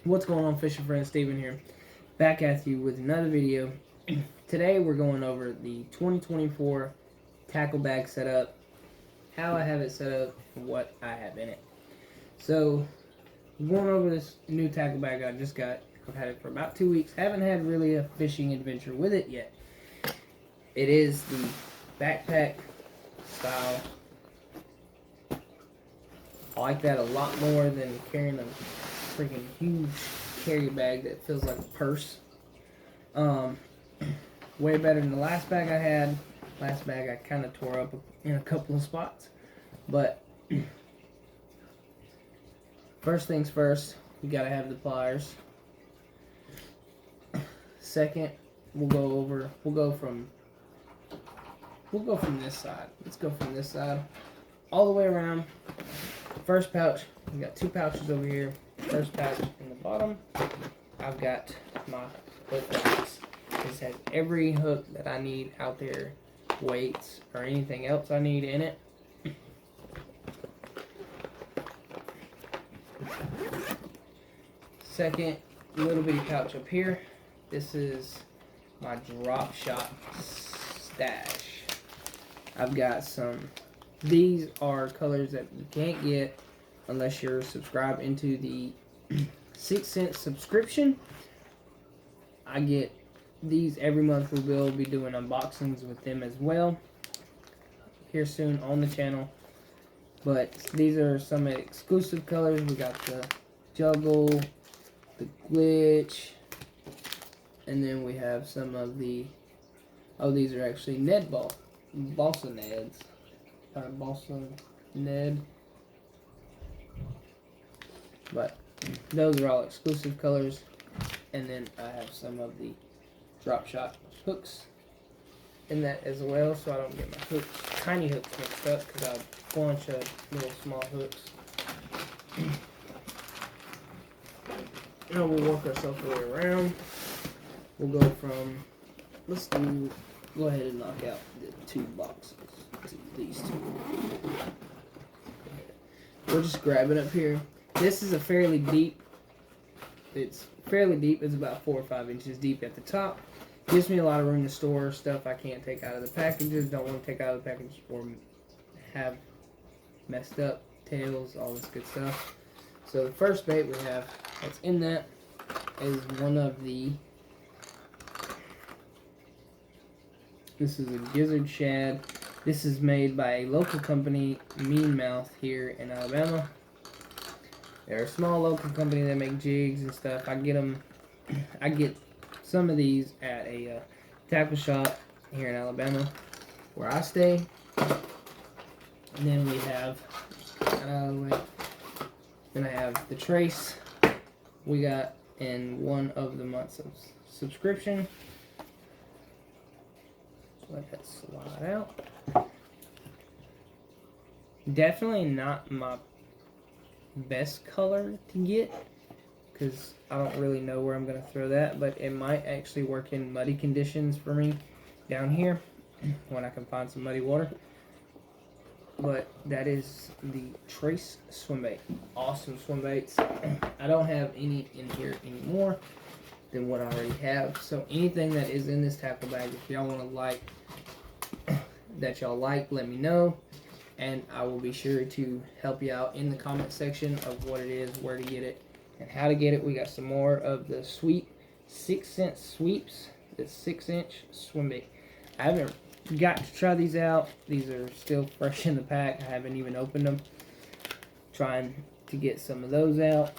What's going on, fishing friends? Steven here, back at you with another video. Today we're going over the 2024 tackle bag setup, how I have it set up, and what I have in it. So, going over this new tackle bag I just got. I've had it for about 2 weeks. Haven't had really a fishing adventure with it yet. It is the backpack style. I like that a lot more than carrying a freaking huge carry bag that feels like a purse. Way better than the last bag I had. Last bag I kind of tore up in a couple of spots. But first things first, you gotta have the pliers. Second, we'll go from this side. Let's go from this side all the way around. First pouch, we got two pouches over here. First pouch in the bottom, I've got my hook box. This has every hook that I need out there, weights or anything else I need in it. Second little bitty pouch up here. This is my drop shot stash. I've got some. These are colors that you can't get unless you're subscribed into the 6 cent subscription. I get these every month. We will be doing unboxings with them as well here soon on the channel. But these are some exclusive colors. We got the Juggle, the Glitch, and then we have some of the, these are actually Ned Balsa Neds. Balsa Ned. But those are all exclusive colors. And then I have some of the drop shot hooks in that as well, so I don't get my tiny hooks mixed up, because I have a bunch of little small hooks. Now we'll work ourselves our way around. We'll go from, go ahead and knock out the two boxes. These two. We'll just grab it up here. This is a fairly deep. It's fairly deep. It's about 4 or 5 inches deep at the top. Gives me a lot of room to store stuff I can't take out of the packages. Don't want to take out of the package or have messed up tails, all this good stuff. So the first bait we have that's in that is one of the. This is a gizzard shad. This is made by a local company, Mean Mouth, here in Alabama. They're a small local company that make jigs and stuff. I get some of these at a tackle shop here in Alabama where I stay. And then we have, then I have the trace we got in one of the months of subscription. Let that slide out. Definitely not my best color to get, because I don't really know where I'm going to throw that, but it might actually work in muddy conditions for me down here when I can find some muddy water. But that is the Trace swim bait. Awesome swim baits. I don't have any in here anymore than what I already have. So anything that is in this tackle bag, if y'all want to let me know, and I will be sure to help you out in the comment section of what it is, where to get it, and how to get it. We got some more of the sweet 6 cent sweeps. The 6-inch swim bait. I haven't got to try these out. These are still fresh in the pack. I haven't even opened them. Trying to get some of those out.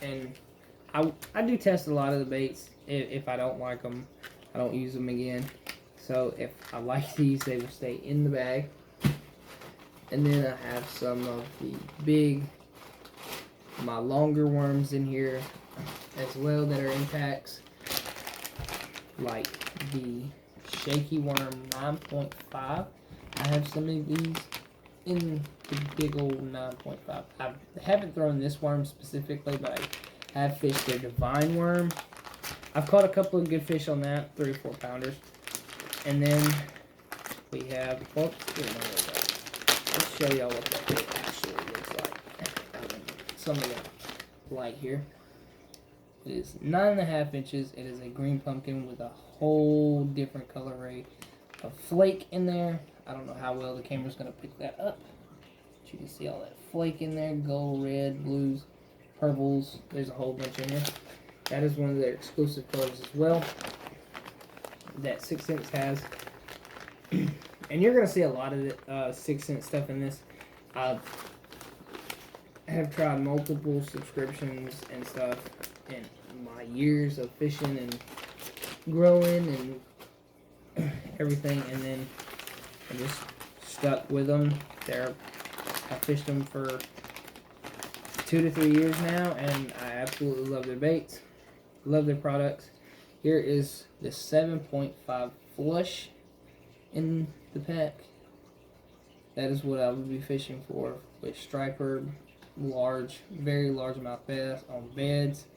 And I do test a lot of the baits. If I don't like them, I don't use them again. So if I like these, they will stay in the bag. And then I have some of the my longer worms in here as well that are in packs. Like the Shaky Worm 9.5. I have some of these in the big old 9.5. I haven't thrown this worm specifically, but I have fished their Divine Worm. I've caught a couple of good fish on that, 3 or 4 pounders. And then we have, let's show y'all what that bait actually looks like. Some of the light here. It is 9.5 inches. It is a green pumpkin with a whole different color array of flake in there. I don't know how well the camera's going to pick that up. But you can see all that flake in there. Gold, red, blues, purples. There's a whole bunch in there. That is one of their exclusive colors as well that 6 Cents has. And you're going to see a lot of the 6 Cent stuff in this. I have tried multiple subscriptions and stuff in my years of fishing and growing and everything, and then I just stuck with them. I fished them for 2 to 3 years now, and I absolutely love their baits, love their products. Here is the 7.5 flush in the pack. That is what I would be fishing for with striper, large, very largemouth bass on beds.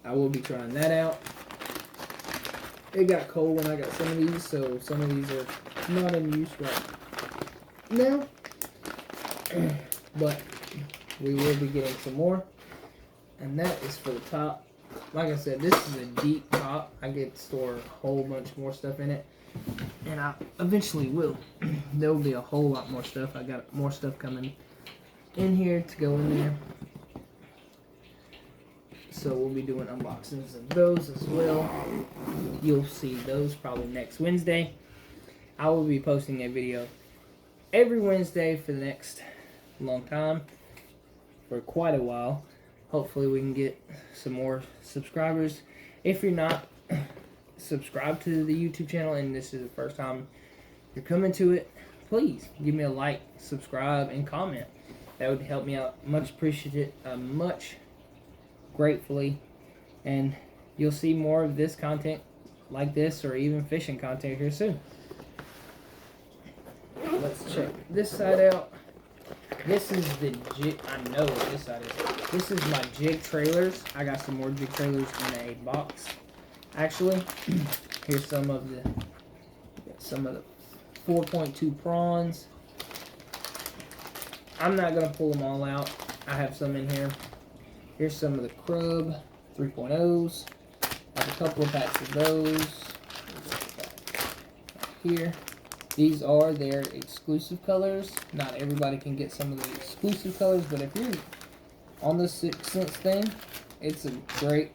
I will be trying that out. It got cold when I got some of these, so some of these are not in use right now. But we will be getting some more. And that is for the top. Like I said, this is a deep top. I get to store a whole bunch more stuff in it. And I eventually will. There will be a whole lot more stuff. I got more stuff coming in here to go in there. So we'll be doing unboxings of those as well. You'll see those probably next Wednesday. I will be posting a video every Wednesday for the next long time. For quite a while. Hopefully we can get some more subscribers. If you're not subscribed to the YouTube channel and this is the first time you're coming to it, please give me a like, subscribe, and comment. That would help me out. Much appreciated, much gratefully. And you'll see more of this content like this, or even fishing content here soon. Let's check this side out. This is the jig. I know what this side is. This is my jig trailers. I got some more jig trailers in a box. Actually, here's some of the 4.2 prawns. I'm not gonna pull them all out. I have some in here. Here's some of the Crub 3.0s. I have a couple of packs of those. Here. These are their exclusive colors. Not everybody can get some of the exclusive colors, but if you're on the 6 Cents thing, it's a great.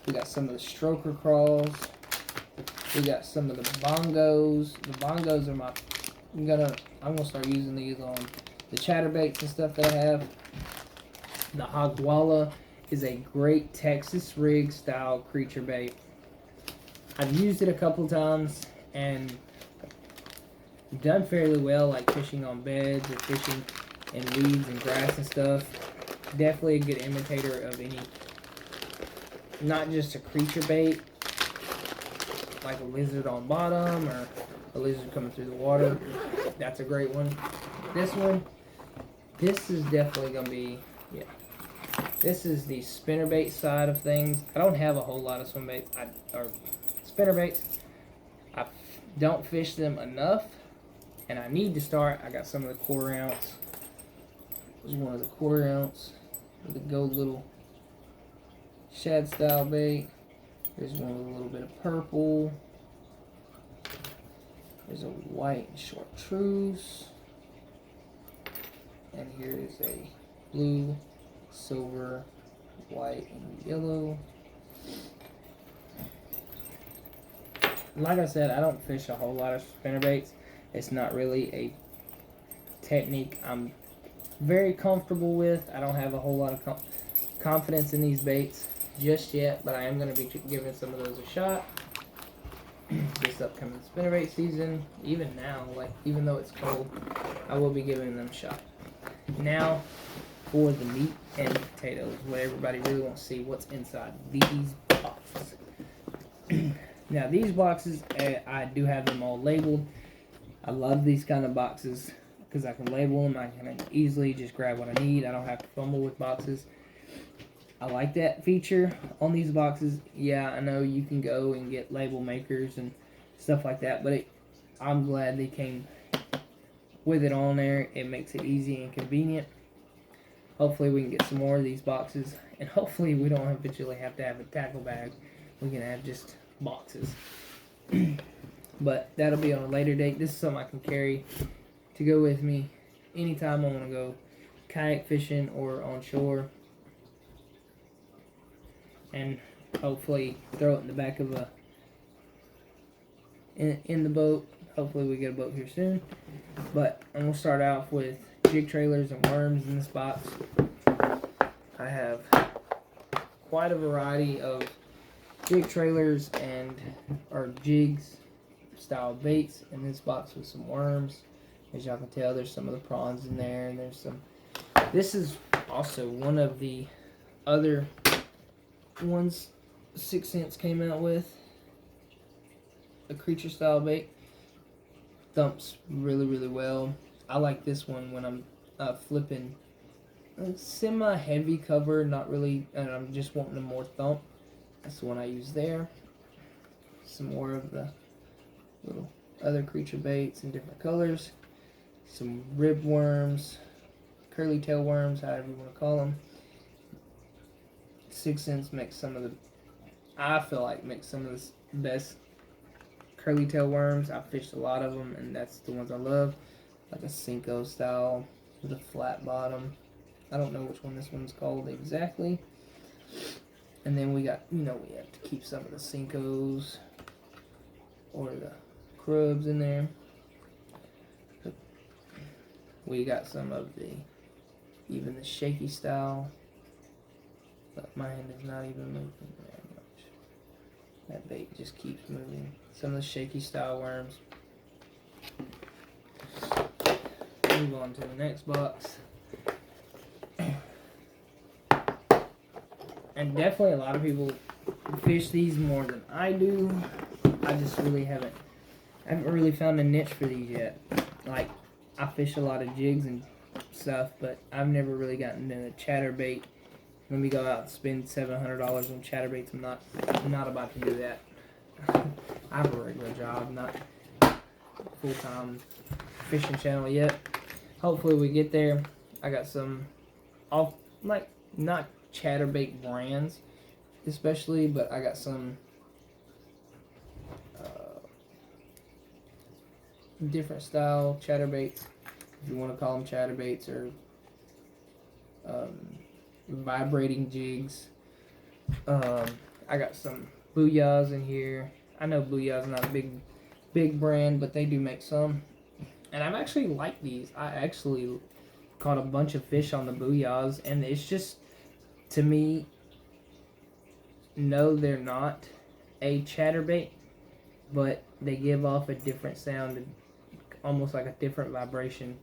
We got some of the stroker crawls. We got some of the bongos. The bongos are my. I'm gonna start using these on the chatterbaits and stuff that I have. The Hogwalla is a great Texas rig style creature bait. I've used it a couple times and done fairly well, like fishing on beds or fishing in weeds and grass and stuff. Definitely a good imitator of any, not just a creature bait like a lizard on bottom or a lizard coming through the water. That's a great one. This is definitely gonna be, yeah. This is the spinnerbait side of things. I don't have a whole lot of swim baits or spinnerbaits. I don't fish them enough, and I need to start. I got some of the 1/4 ounce. There's one of the 1/4 ounce with the gold little shad style bait. There's one with a little bit of purple. There's a white chartreuse. And here is a blue, silver, white, and yellow. Like I said, I don't fish a whole lot of spinnerbaits. It's not really a technique I'm very comfortable with. I don't have a whole lot of confidence in these baits just yet, but I am going to be giving some of those a shot this upcoming spinnerbait season. Even now, like, even though it's cold, I will be giving them a shot. Now for the meat and potatoes, what everybody really wants to see, what's inside these boxes. Now these boxes, I do have them all labeled. I love these kind of boxes because I can label them. I can easily just grab what I need. I don't have to fumble with boxes. I like that feature on these boxes. Yeah, I know you can go and get label makers and stuff like that, but I'm glad they came with it on there. It makes it easy and convenient. Hopefully we can get some more of these boxes And hopefully we don't eventually have to have a tackle bag. We can have just boxes. But that'll be on a later date. This is something I can carry to go with me anytime I want to go kayak fishing or on shore. And hopefully throw it in the back of in the boat. Hopefully we get a boat here soon. But I'm going to start off with jig trailers and worms in this box. I have quite a variety of jig trailers or jigs style baits in this box with some worms. As y'all can tell, there's some of the prawns in there, and there's some. This is also one of the other ones 6 Cents came out with, a creature style bait. Thumps really well. I like this one when I'm flipping a semi-heavy cover, not really, and I'm just wanting a more thump. That's the one I use there. Some more of the little other creature baits in different colors. Some rib worms, curly tail worms, however you want to call them. 6 Cents makes some of the, I feel like makes some of the best curly tail worms. I've fished a lot of them, and that's the ones I love. Like a Cinco style with a flat bottom. I don't know which one this one's called exactly. And then we got, we have to keep some of the Cincos or the Crubs in there. We got some of even the shaky style. But my hand is not even moving very much. That bait just keeps moving. Some of the shaky style worms. Move on to the next box. And definitely a lot of people fish these more than I do. I just really haven't really found a niche for these yet. Like, I fish a lot of jigs and stuff, but I've never really gotten into chatterbait. Let me go out and spend $700 on chatterbaits. I'm not about to do that. I have a regular job, not full-time fishing channel yet. Hopefully we get there. I got some not chatterbait brands especially, but I got some different style chatterbaits, if you want to call them chatterbaits, or vibrating jigs. I got some Booyahs in here. I know Booyah's not a big brand, but they do make some. And I've actually liked these. I actually caught a bunch of fish on the Booyahs, and it's just, to me, no, they're not a chatterbait, but they give off a different sound, almost like a different vibration.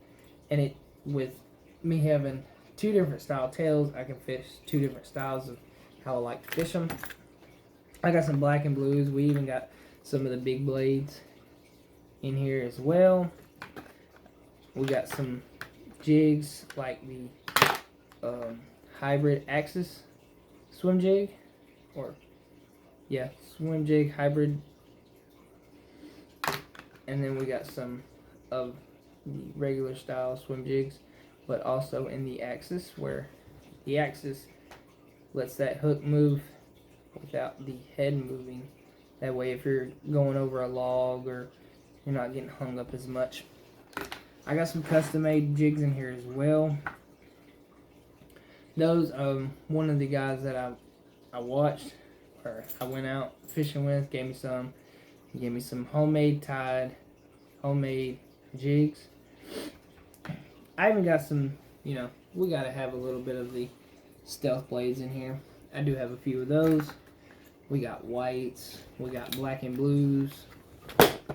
And with me having two different style tails, I can fish two different styles of how I like to fish them. I got some black and blues. We even got some of the big blades in here as well. We got some jigs like the hybrid Axis swim jig, swim jig hybrid. And then we got some of the regular style swim jigs, but also in the Axis, where the Axis lets that hook move without the head moving. That way, if you're going over a log, or you're not getting hung up as much. I got some custom-made jigs in here as well. Those, one of the guys that I watched, or I went out fishing with, gave me some. He gave me some homemade jigs. I even got some, we gotta have a little bit of the stealth blades in here. I do have a few of those. We got whites, we got black and blues.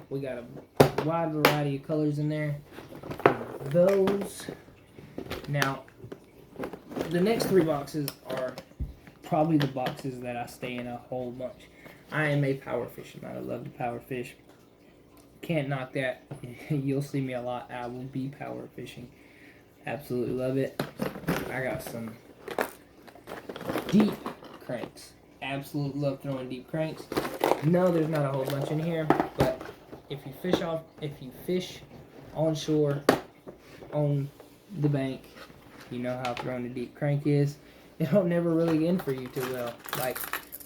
We got a wide variety of colors in there. Those. Now, the next three boxes are probably the boxes that I stay in a whole bunch. I am a power fisherman. I love to power fish. Can't knock that. You'll see me a lot. I will be power fishing. Absolutely love it. I got some deep cranks. Absolutely love throwing deep cranks. No, there's not a whole bunch in here, but if you fish on shore, on the bank, you know how throwing a deep crank is. they don't never really end for you too well. Like,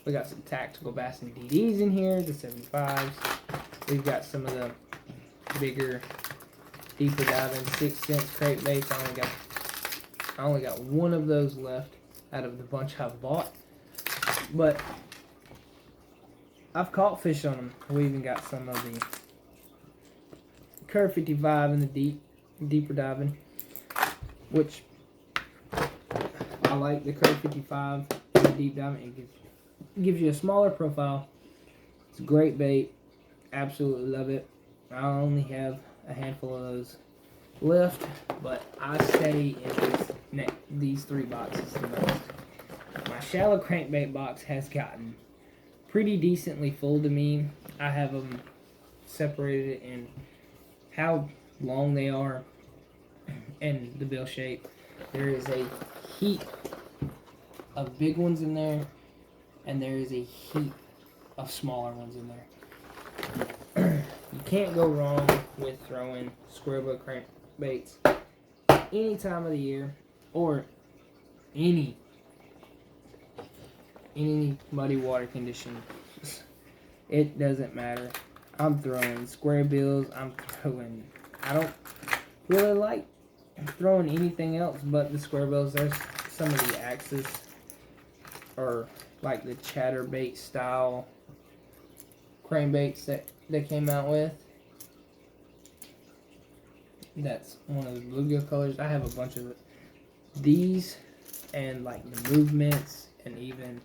we got some tactical bass and DDs in here, the 75s. We've got some of the bigger, deeper diving 6 cents crankbaits. I only got one of those left out of the bunch I've bought. But I've caught fish on them. We even got some of the Curve 55 in the deeper diving, which I like the Curve 55 in the deep diving. It gives you a smaller profile. It's a great bait. Absolutely love it. I only have a handful of those left, but I stay in these 3 boxes the most. My shallow crankbait box has gotten pretty decently full to me. I have them separated in how long they are and the bill shape. There is a heap of big ones in there, and there is a heap of smaller ones in there. You can't go wrong with throwing square bill crankbaits any time of the year, or any muddy water conditions. It doesn't matter. I'm throwing square bills. I don't really like throwing anything else but the square bills. There's some of the axes, or like the chatterbait style crankbaits that they came out with. That's one of the bluegill colors. I have a bunch of these, and like the movements, and even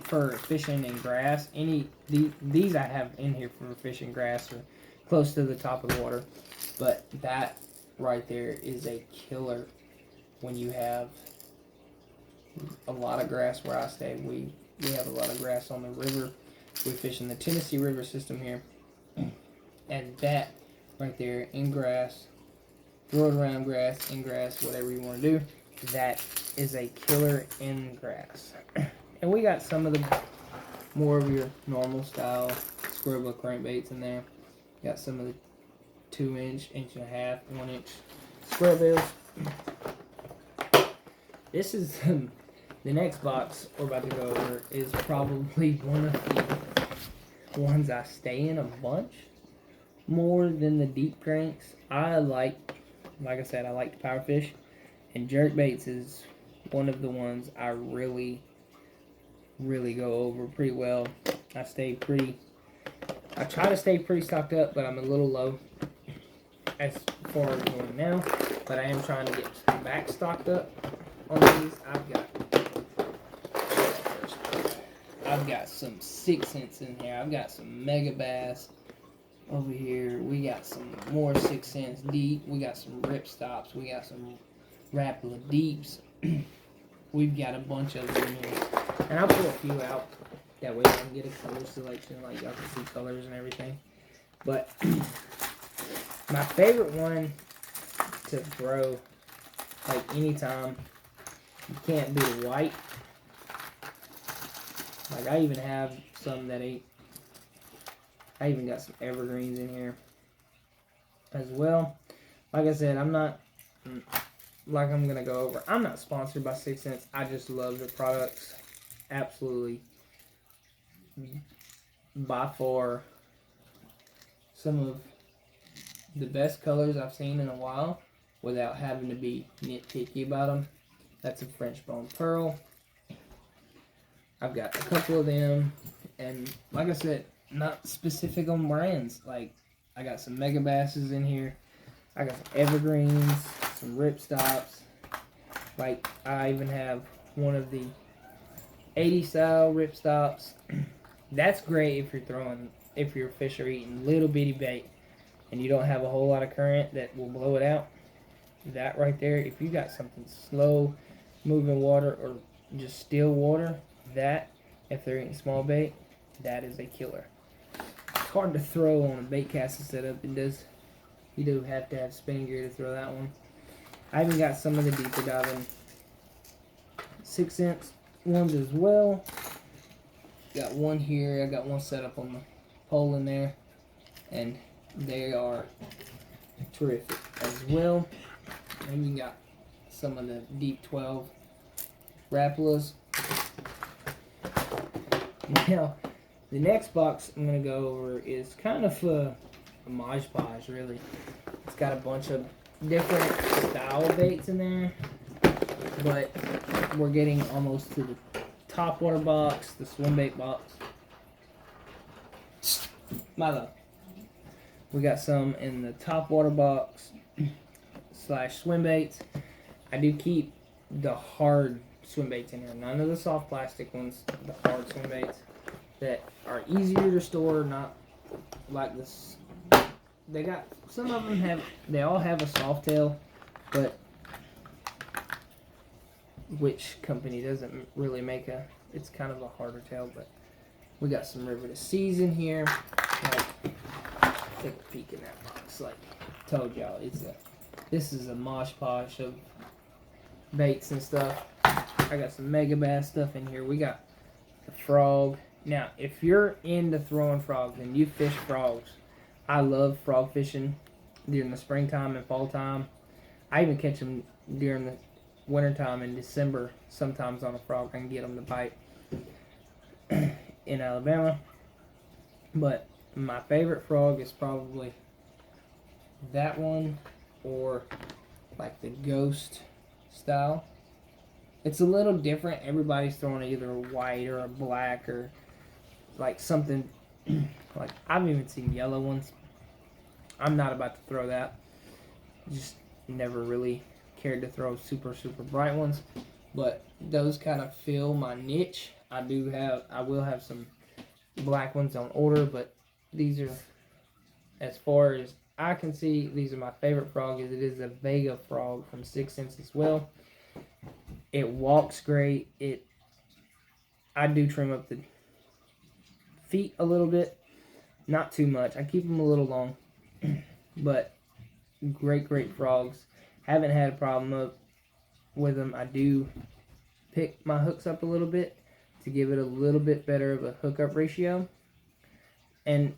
for fishing in grass. These I have in here for fishing grass or close to the top of the water. But that right there is a killer when you have a lot of grass where I stay. We have a lot of grass on the river. We fish in the Tennessee River system here. And that right there in grass, throw it around grass, in grass, whatever you want to do, that is a killer in grass. And we got some of the more of your normal style square bill crankbaits in there. Got some of the 2-inch, 1.5-inch, 1-inch square bills. This is the next box we're about to go over is probably one of the ones I stay in a bunch more than the deep cranks. Like I said, I like to power fish, and jerkbaits is one of the ones I really go over pretty well. I try to stay pretty stocked up, but I'm a little low as far as going now. But I am trying to get back stocked up on these. I've got some 6 cents in here. I've got some mega bass over here. We got some more 6 cents deep. We got some rip stops. We got some Rapala deeps. We've got a bunch of them in here. And I'll pull a few out. That way I can get a color selection, like y'all can see colors and everything. But my favorite one to throw, like anytime, you can't be white. Like I even have some that ain't. I even got some evergreens in here as well. Like I said, I'm not, like I'm going to go over, I'm not sponsored by 6 cents. I just love their products. Absolutely. By far, some of the best colors I've seen in a while without having to be nitpicky about them. That's a French bone pearl. I've got a couple of them, and like I said, not specific on brands. Like, I got some mega basses in here. I got some evergreens, some rip stops. Like, I even have one of the 80 style rip stops. That's great if your fish are eating little bitty bait and you don't have a whole lot of current that will blow it out. That right there, if you got something slow moving water or just still water, that, if they're eating small bait, that is a killer. It's hard to throw on a bait casting setup. You do have to have spinning gear to throw that one. I even got some of the deeper diving 6 cents ones as well. Got one here. I got one set up on the pole in there, and they are terrific as well. And you got some of the deep 12 Rapalas. Now, the next box I'm going to go over is kind of a Mod Podge, really. It's got a bunch of different style baits in there, but we're getting almost to the top water box, the swim bait box. Milo. We got some in the top water box / swim baits. I do keep the hard swim baits in here, none of the soft plastic ones, the hard swim baits that are easier to store, not like this. They got, some of them they all have a soft tail, but which company doesn't really make it's kind of a harder tail. But we got some River to Seas in here. Take a peek in that box. Like I told y'all, this is a mosh posh of baits and stuff. I got some Mega Bass stuff in here. We got the frog. Now, if you're into throwing frogs and you fish frogs, I love frog fishing during the springtime and fall time. I even catch them during the wintertime in December. Sometimes on a frog, I can get them to bite in Alabama. But my favorite frog is probably that one, or like the ghost style. It's a little different. Everybody's throwing either a white or a black or like something like, I've even seen yellow ones. I'm not about to throw that. Just never really cared to throw super bright ones, but those kind of fill my niche. I will have some black ones on order, but these are, as far as I can see, these are my favorite frog. It is a Vega frog from 6 Sense as well. It walks great. I do trim up the feet a little bit, not too much. I keep them a little long, but great frogs. Haven't had a problem with them. I do pick my hooks up a little bit to give it a little bit better of a hookup ratio, and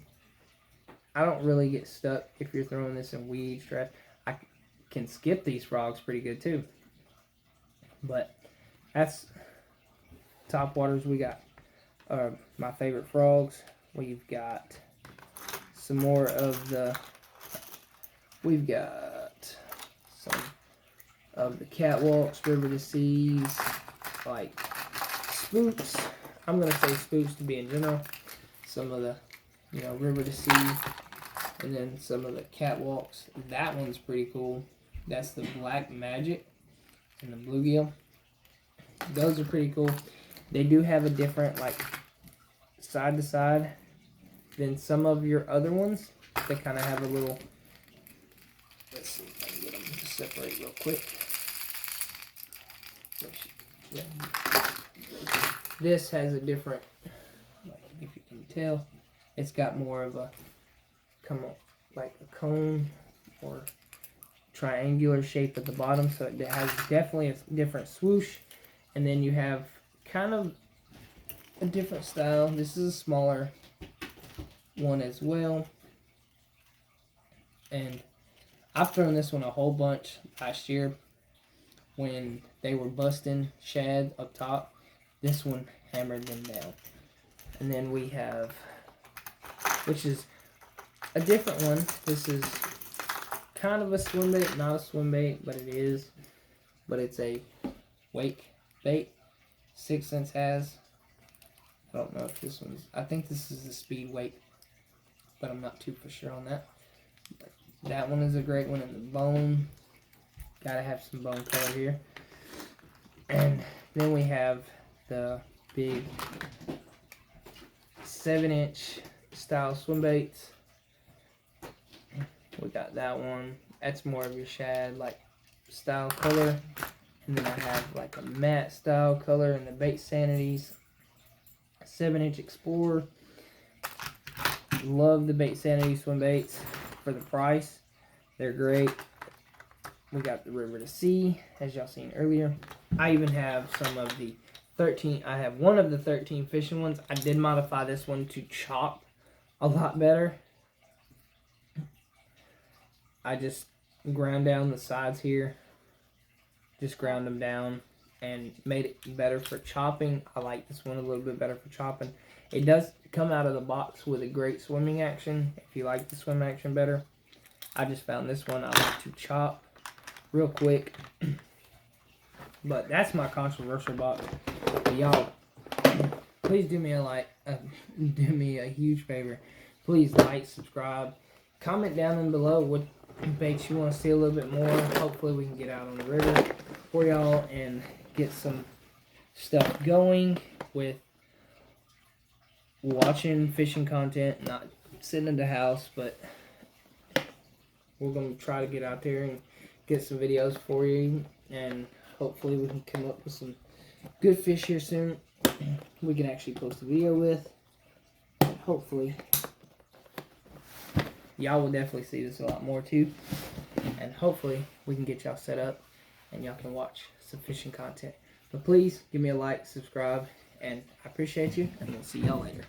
I don't really get stuck if you're throwing this in weeds, trash. I can skip these frogs pretty good too. But that's top waters. We got my favorite frogs. We've got some more of we've got some of the catwalks, River to Seas, like spooks. I'm going to say spooks to be in general. Some of the, River to Sea, and then some of the catwalks. That one's pretty cool. That's the Black Magic and the bluegill. Those are pretty cool. They do have a different, like, side to side than some of your other ones. They kind of have a little, let's see if I can get them to separate real quick. This has a different, like, if you can tell, it's got more of a, like a cone or triangular shape at the bottom, so it has definitely a different swoosh. And then you have kind of a different style. This is a smaller one as well, and I've thrown this one a whole bunch last year when they were busting shad up top. This one hammered them down. And then we have, which is a different one. This is kind of a swim bait, not a swim bait, but it is. But it's a wake bait. 6 Sense has. I don't know if this one's, I think this is the speed wake, but I'm not too for sure on that. But that one is a great one in the bone. Gotta have some bone color here. And then we have the big 7-inch style swim baits. We got that one. That's more of your shad like style color. And then I have like a matte style color in the Bait Sanities 7-inch Explorer. Love the Bait Sanity swim baits for the price. They're great. We got the River to Sea, as y'all seen earlier. I even have some of the 13. I have one of the 13 fishing ones. I did modify this one to chop a lot better. I just ground down the sides here just ground them down and made it better for chopping. I like this one a little bit better for chopping. It does come out of the box with a great swimming action if you like the swim action better. I just found this one I like to chop real quick. But that's my controversial box. Y'all, please do me a huge favor. Please like, subscribe, comment down in below what baits you want to see a little bit more. Hopefully we can get out on the river for y'all and get some stuff going with watching fishing content, not sitting in the house, but we're going to try to get out there and get some videos for you, and hopefully we can come up with some good fish here soon we can actually post a video with. Hopefully y'all will definitely see this a lot more too, and hopefully we can get y'all set up and y'all can watch some fishing content. But please give me a like, subscribe, and I appreciate you, and we'll see y'all later.